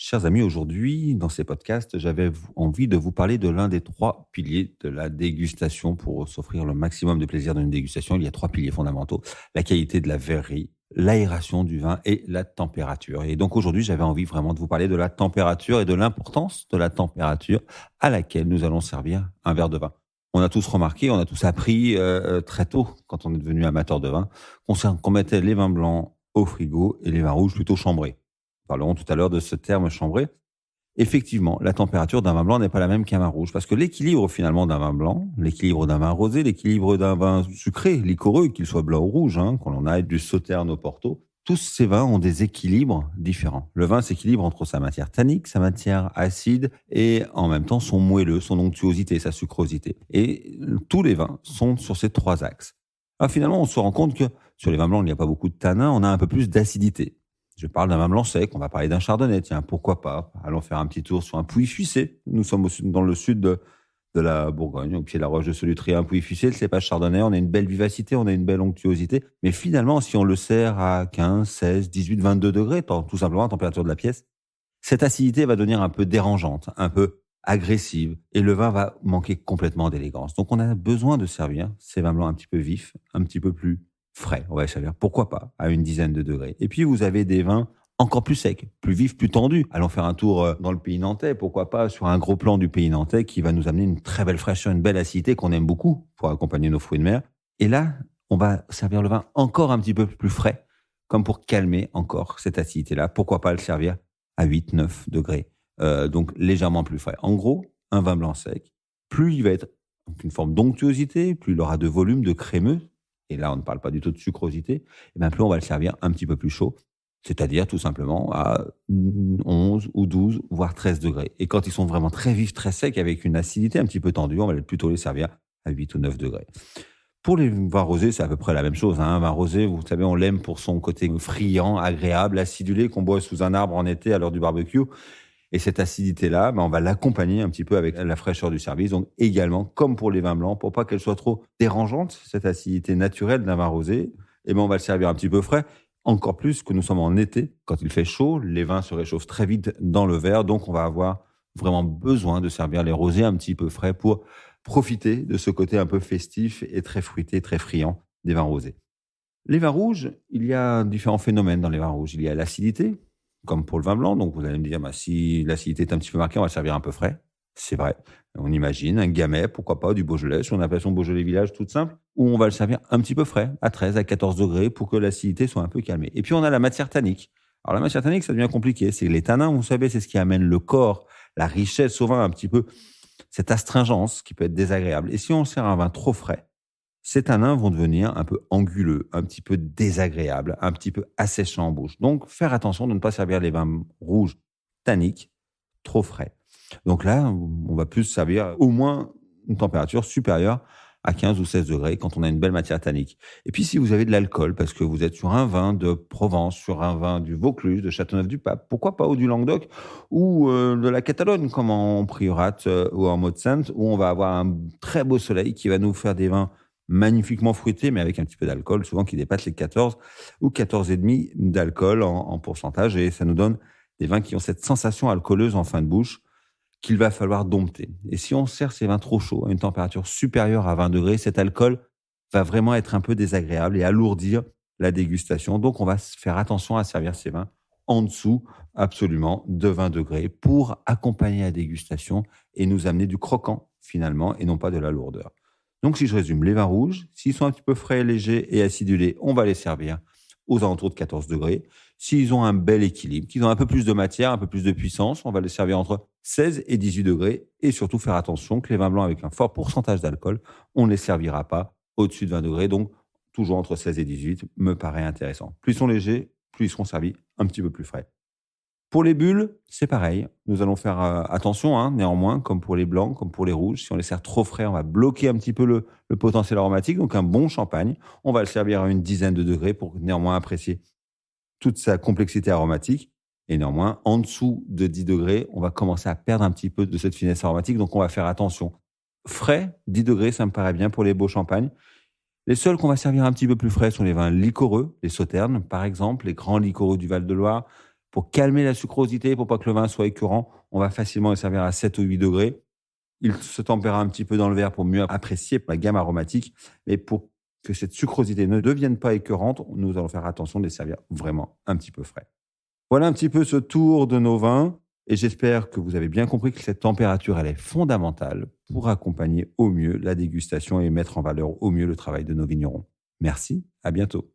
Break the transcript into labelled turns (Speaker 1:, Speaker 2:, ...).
Speaker 1: Chers amis, aujourd'hui, dans ces podcasts, j'avais envie de vous parler de l'un des trois piliers de la dégustation pour s'offrir le maximum de plaisir dans une dégustation. Il y a trois piliers fondamentaux: la qualité de la verrerie, l'aération du vin et la température. Et donc aujourd'hui, j'avais envie vraiment de vous parler de la température et de l'importance de la température à laquelle nous allons servir un verre de vin. On a tous remarqué, on a tous appris très tôt, quand on est devenu amateur de vin, qu'on mettait les vins blancs au frigo et les vins rouges plutôt chambrés. Parlerons tout à l'heure de ce terme chambré. Effectivement, la température d'un vin blanc n'est pas la même qu'un vin rouge, parce que l'équilibre finalement d'un vin blanc, l'équilibre d'un vin rosé, l'équilibre d'un vin sucré, liquoreux, qu'il soit blanc ou rouge, qu'on l'on aille du Sauterne au Porto, tous ces vins ont des équilibres différents. Le vin s'équilibre entre sa matière tannique, sa matière acide et en même temps son moelleux, son onctuosité, sa sucrosité. Et tous les vins sont sur ces trois axes. Alors finalement, on se rend compte que sur les vins blancs, il n'y a pas beaucoup de tanins, on a un peu plus d'acidité. Je parle d'un vin blanc sec, on va parler d'un chardonnay, tiens, pourquoi pas. Allons faire un petit tour sur un Pouilly-Fuissé. Nous sommes dans le sud de la Bourgogne, au pied de la roche de Solutré. Un Pouilly-Fuissé, le cépage chardonnay, on a une belle vivacité, on a une belle onctuosité. Mais finalement, si on le sert à 15, 16, 18, 22 degrés, tout simplement la température de la pièce, cette acidité va devenir un peu dérangeante, un peu agressive, et le vin va manquer complètement d'élégance. Donc on a besoin de servir ces vins blancs un petit peu vifs, un petit peu plus frais, on va les servir, pourquoi pas, à une dizaine de degrés. Et puis vous avez des vins encore plus secs, plus vifs, plus tendus. Allons faire un tour dans le pays nantais, pourquoi pas, sur un gros plan du pays nantais qui va nous amener une très belle fraîcheur, une belle acidité qu'on aime beaucoup pour accompagner nos fruits de mer. Et là, on va servir le vin encore un petit peu plus frais, comme pour calmer encore cette acidité-là. Pourquoi pas le servir à 8, 9 degrés, donc légèrement plus frais. En gros, un vin blanc sec, plus il va être une forme d'onctuosité, plus il aura de volume, de crémeux, et là on ne parle pas du tout de sucrosité, et bien plus on va le servir un petit peu plus chaud, c'est-à-dire tout simplement à 11 ou 12, voire 13 degrés. Et quand ils sont vraiment très vifs, très secs, avec une acidité un petit peu tendue, on va plutôt les servir à 8 ou 9 degrés. Pour les vins rosés, c'est à peu près la même chose. Un vin rosé, vous savez, on l'aime pour son côté friand, agréable, acidulé, qu'on boit sous un arbre en été à l'heure du barbecue. Et cette acidité-là, on va l'accompagner un petit peu avec la fraîcheur du service. Donc également, comme pour les vins blancs, pour pas qu'elle soit trop dérangeante, cette acidité naturelle d'un vin rosé, on va le servir un petit peu frais. Encore plus que nous sommes en été, quand il fait chaud, les vins se réchauffent très vite dans le verre. Donc on va avoir vraiment besoin de servir les rosés un petit peu frais pour profiter de ce côté un peu festif et très fruité, très friand des vins rosés. Les vins rouges, il y a différents phénomènes dans les vins rouges. Il y a l'acidité, comme pour le vin blanc. Donc, vous allez me dire, si l'acidité est un petit peu marquée, on va le servir un peu frais. C'est vrai. On imagine un Gamay, pourquoi pas, du Beaujolais, sur une appellation Beaujolais Village toute simple, où on va le servir un petit peu frais, à 13, à 14 degrés, pour que l'acidité soit un peu calmée. Et puis, on a la matière tannique. Alors, la matière tannique, ça devient compliqué. C'est les tanins, vous savez, c'est ce qui amène le corps, la richesse au vin, un petit peu cette astringence qui peut être désagréable. Et si on sert un vin trop frais, ces tanins vont devenir un peu anguleux, un petit peu désagréables, un petit peu asséchants en bouche. Donc, faire attention de ne pas servir les vins rouges tanniques trop frais. Donc là, on va plus servir au moins une température supérieure à 15 ou 16 degrés quand on a une belle matière tannique. Et puis, si vous avez de l'alcool, parce que vous êtes sur un vin de Provence, sur un vin du Vaucluse, de Châteauneuf-du-Pape, pourquoi pas, ou du Languedoc, ou de la Catalogne, comme en Priorat ou en Maude-Sainte, où on va avoir un très beau soleil qui va nous faire des vins magnifiquement fruités, mais avec un petit peu d'alcool, souvent qui dépasse les 14 ou 14,5 d'alcool en pourcentage. Et ça nous donne des vins qui ont cette sensation alcooleuse en fin de bouche qu'il va falloir dompter. Et si on sert ces vins trop chauds à une température supérieure à 20 degrés, cet alcool va vraiment être un peu désagréable et alourdir la dégustation. Donc, on va faire attention à servir ces vins en dessous, absolument, de 20 degrés pour accompagner la dégustation et nous amener du croquant, finalement, et non pas de la lourdeur. Donc, si je résume, les vins rouges, s'ils sont un petit peu frais, légers et acidulés, on va les servir aux alentours de 14 degrés. S'ils ont un bel équilibre, qu'ils ont un peu plus de matière, un peu plus de puissance, on va les servir entre 16 et 18 degrés. Et surtout, faire attention que les vins blancs avec un fort pourcentage d'alcool, on ne les servira pas au-dessus de 20 degrés. Donc, toujours entre 16 et 18 me paraît intéressant. Plus ils sont légers, plus ils seront servis un petit peu plus frais. Pour les bulles, c'est pareil. Nous allons faire attention, néanmoins, comme pour les blancs, comme pour les rouges. Si on les sert trop frais, on va bloquer un petit peu le potentiel aromatique. Donc, un bon champagne, on va le servir à une dizaine de degrés pour néanmoins apprécier toute sa complexité aromatique. Et néanmoins, en dessous de 10 degrés, on va commencer à perdre un petit peu de cette finesse aromatique. Donc, on va faire attention. Frais, 10 degrés, ça me paraît bien pour les beaux champagnes. Les seuls qu'on va servir un petit peu plus frais sont les vins liquoreux, les sauternes, par exemple, les grands liquoreux du Val-de-Loire, Pour calmer la sucrosité, pour pas que le vin soit écœurant, on va facilement le servir à 7 ou 8 degrés. Il se tempérera un petit peu dans le verre pour mieux apprécier la gamme aromatique. Mais pour que cette sucrosité ne devienne pas écœurante, nous allons faire attention de les servir vraiment un petit peu frais. Voilà un petit peu ce tour de nos vins. Et j'espère que vous avez bien compris que cette température, elle est fondamentale pour accompagner au mieux la dégustation et mettre en valeur au mieux le travail de nos vignerons. Merci, à bientôt.